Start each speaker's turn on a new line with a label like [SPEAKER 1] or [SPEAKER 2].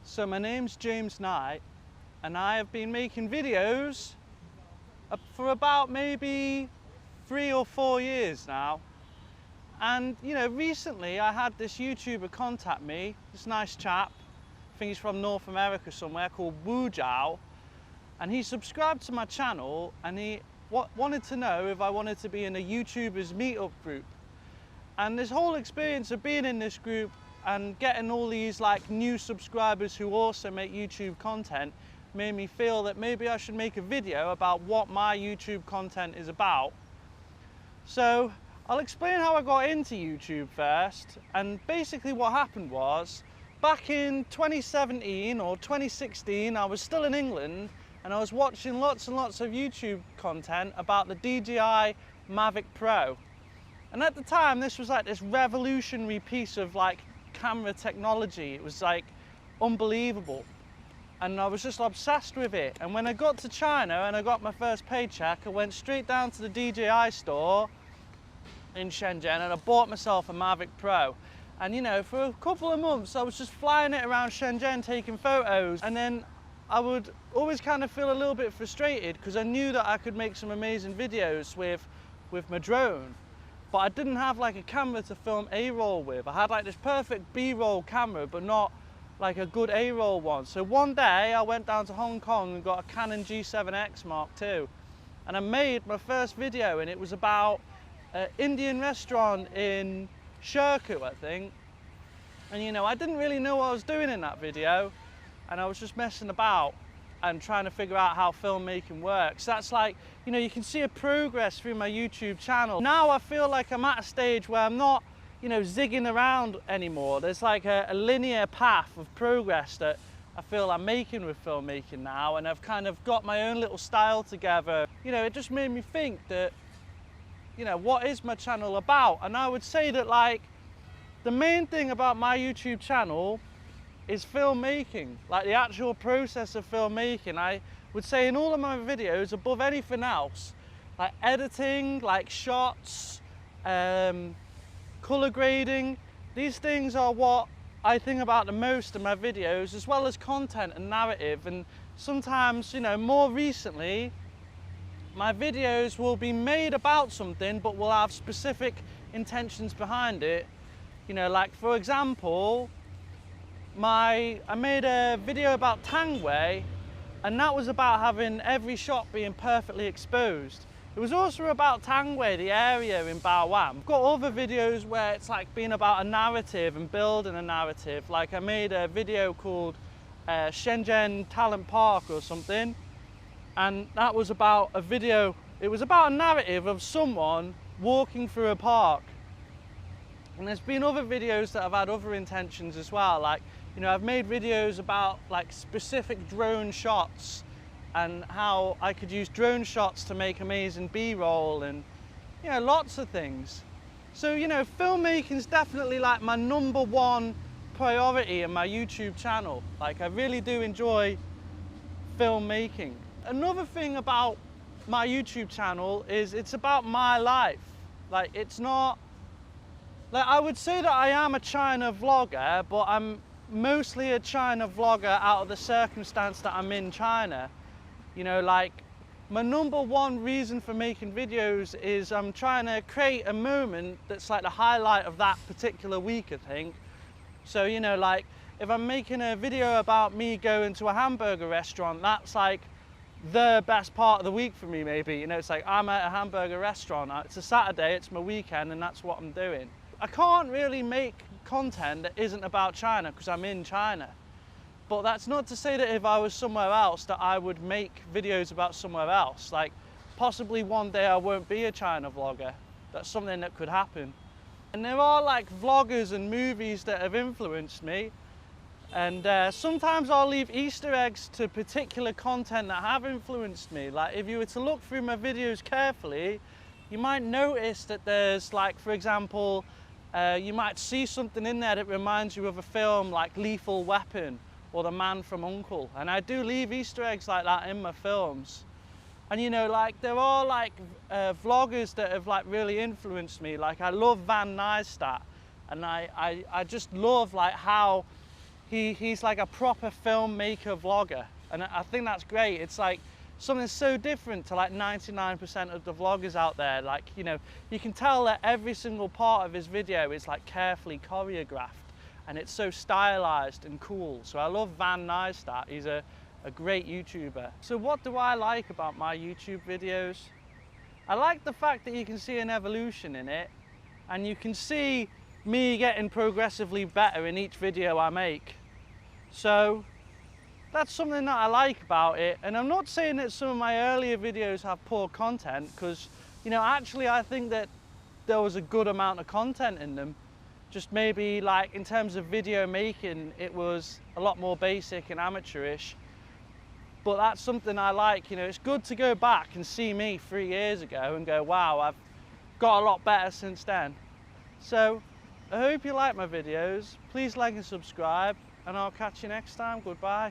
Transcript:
[SPEAKER 1] So my name's James Knight and I have been making videos for about maybe 3 or 4 years now. And you know, recently I had this YouTuber contact me, this nice chap, I think he's from North America somewhere, called Wu Jiao, and he subscribed to my channel and he wanted to know if I wanted to be in a YouTubers meetup group. And this whole experience of being in this group and getting all these like new subscribers who also make YouTube content made me feel that maybe I should make a video about what my YouTube content is about. So I'll explain how I got into YouTube first. And basically what happened was, back in 2017 or 2016, I was still in England and I was watching lots and lots of YouTube content about the DJI Mavic Pro. And at the time, this was like this revolutionary piece of like camera technology. It was like unbelievable. And I was just obsessed with it. And when I got to China and I got my first paycheck, I went straight down to the DJI store in Shenzhen and I bought myself a Mavic Pro. And you know, for a couple of months, I was just flying it around Shenzhen, taking photos. And then I would always kind of feel a little bit frustrated because I knew that I could make some amazing videos with my drone. But I didn't have like a camera to film A-roll with. I had like this perfect B-roll camera, but not like a good A-roll one. So one day I went down to Hong Kong and got a Canon G7X Mark II. And I made my first video and it was about an Indian restaurant in Shirkuh, I think. And you know, I didn't really know what I was doing in that video. And I was just messing about and trying to figure out how filmmaking works. That's like, you know, you can see a progress through my YouTube channel. Now I feel like I'm at a stage where I'm not, you know, zigging around anymore. There's like a linear path of progress that I feel I'm making with filmmaking now, and I've kind of got my own little style together. You know, it just made me think that, you know, what is my channel about? And I would say that like, the main thing about my YouTube channel is filmmaking, like the actual process of filmmaking. I would say in all of my videos, above anything else, like editing, like shots, color grading, these things are what I think about the most in my videos, as well as content and narrative. And sometimes, you know, more recently, my videos will be made about something, but will have specific intentions behind it. You know, like for example, I made a video about Tangway, and that was about having every shot being perfectly exposed. It was also about Tangway, the area in Bao'an. I've got other videos where it's like being about a narrative and building a narrative. Like I made a video called Shenzhen Talent Park or something, and that was about a video, it was about a narrative of someone walking through a park. And there's been other videos that have had other intentions as well. Like, you know, I've made videos about like specific drone shots and how I could use drone shots to make amazing B-roll and, you know, lots of things. So, you know, filmmaking is definitely like my #1 priority in my YouTube channel. Like, I really do enjoy filmmaking. Another thing about my YouTube channel is it's about my life. Like, it's not, like, I would say that I am a China vlogger, but I'm mostly a China vlogger out of the circumstance that I'm in China. You know, like, my #1 reason for making videos is I'm trying to create a moment that's like the highlight of that particular week, I think. So, you know, like, if I'm making a video about me going to a hamburger restaurant, that's like the best part of the week for me, maybe. You know, it's like I'm at a hamburger restaurant, it's a Saturday, it's my weekend, and that's what I'm doing. I can't really make content that isn't about China because I'm in China. But that's not to say that if I was somewhere else that I would make videos about somewhere else. Like, possibly one day I won't be a China vlogger. That's something that could happen. And there are like vloggers and movies that have influenced me. And sometimes I'll leave Easter eggs to particular content that have influenced me. Like, if you were to look through my videos carefully, you might notice that there's like, for example, you might see something in there that reminds you of a film like Lethal Weapon or The Man from U.N.C.L.E. And I do leave Easter eggs like that in my films. And you know, like, there are like vloggers that have like really influenced me. Like, I love Van Neistat, and I just love like how he's like a proper filmmaker vlogger, and I think that's great. It's like something so different to like 99% of the vloggers out there. Like, you know, you can tell that every single part of his video is like carefully choreographed, and it's so stylized and cool. So I love Van Neistat. He's a great YouTuber. So what do I like about my YouTube videos? I like the fact that you can see an evolution in it, and you can see me getting progressively better in each video I make. So that's something that I like about it. And I'm not saying that some of my earlier videos have poor content, because, you know, actually I think that there was a good amount of content in them. Just maybe like in terms of video making, it was a lot more basic and amateurish. But that's something I like. You know, it's good to go back and see me 3 years ago and go, wow, I've got a lot better since then. So I hope you like my videos. Please like and subscribe, and I'll catch you next time. Goodbye.